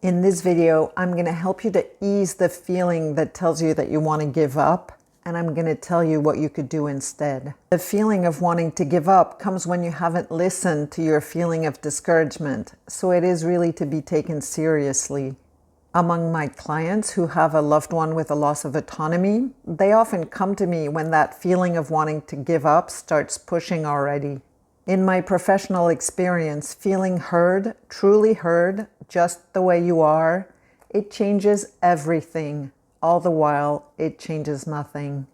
In this video, I'm going to help you to ease the feeling that tells you that you want to give up, and I'm going to tell you what you could do instead. The feeling of wanting to give up comes when you haven't listened to your feeling of discouragement, so it is really to be taken seriously. Among my clients who have a loved one with a loss of autonomy, they often come to me when that feeling of wanting to give up starts pushing already. In my professional experience, feeling heard, truly heard, just the way you are, it changes everything. All the while, it changes nothing.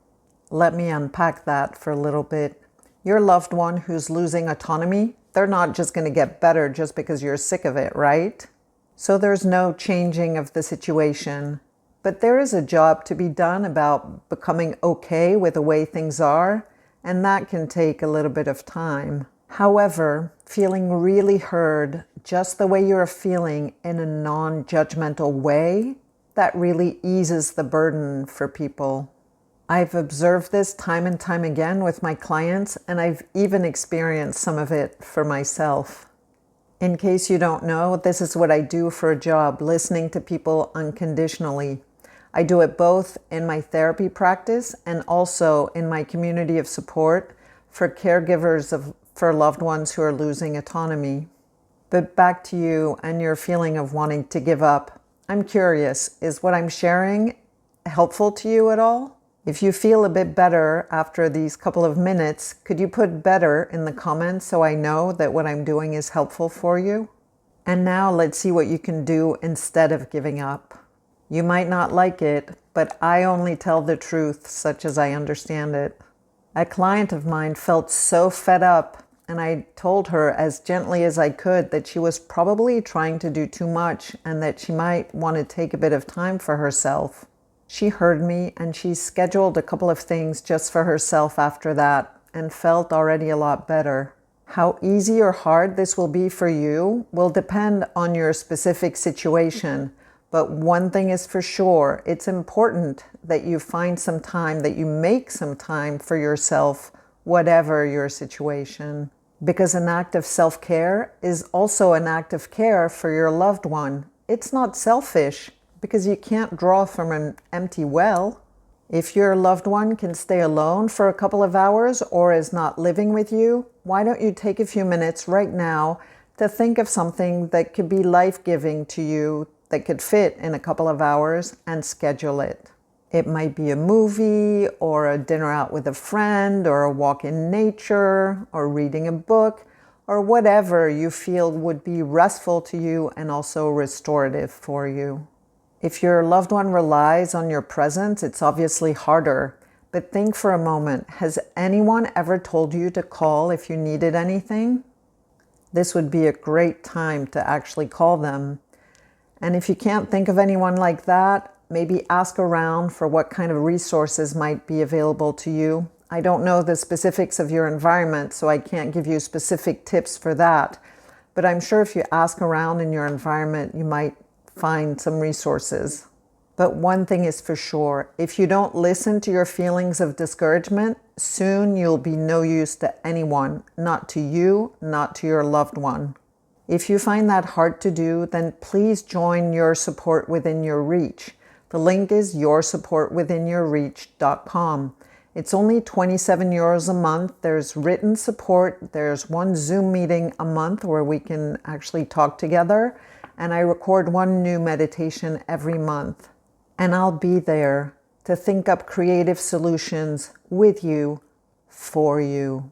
Let me unpack that for a little bit. Your loved one who's losing autonomy, they're not just going to get better just because you're sick of it, right? So there's no changing of the situation. But there is a job to be done about becoming okay with the way things are, and that can take a little bit of time. However, feeling really heard just the way you're feeling in a non-judgmental way, that really eases the burden for people. I've observed this time and time again with my clients, and I've even experienced some of it for myself. In case you don't know, this is what I do for a job, listening to people unconditionally. I do it both in my therapy practice and also in my community of support for caregivers for loved ones who are losing autonomy. But back to you and your feeling of wanting to give up. I'm curious, is what I'm sharing helpful to you at all? If you feel a bit better after these couple of minutes, could you put better in the comments so I know that what I'm doing is helpful for you? And now let's see what you can do instead of giving up. You might not like it, but I only tell the truth such as I understand it. A client of mine felt so fed up, and I told her as gently as I could that she was probably trying to do too much and that she might want to take a bit of time for herself. She heard me, and she scheduled a couple of things just for herself after that and felt already a lot better. How easy or hard this will be for you will depend on your specific situation. But one thing is for sure, it's important that you find some time, that you make some time for yourself, whatever your situation. Because an act of self-care is also an act of care for your loved one. It's not selfish, because you can't draw from an empty well. If your loved one can stay alone for a couple of hours or is not living with you, why don't you take a few minutes right now to think of something that could be life-giving to you, that could fit in a couple of hours, and schedule it. It might be a movie or a dinner out with a friend or a walk in nature or reading a book or whatever you feel would be restful to you and also restorative for you. If your loved one relies on your presence, it's obviously harder. But think for a moment, has anyone ever told you to call if you needed anything? This would be a great time to actually call them. And if you can't think of anyone like that, maybe ask around for what kind of resources might be available to you. I don't know the specifics of your environment, so I can't give you specific tips for that. But I'm sure if you ask around in your environment, you might find some resources. But one thing is for sure, if you don't listen to your feelings of discouragement, soon you'll be no use to anyone, not to you, not to your loved one. If you find that hard to do, then please join Your Support Within Your Reach. The link is yoursupportwithinyourreach.com. It's only 27 euros a month. There's written support. There's one Zoom meeting a month where we can actually talk together. And I record one new meditation every month. And I'll be there to think up creative solutions with you, for you.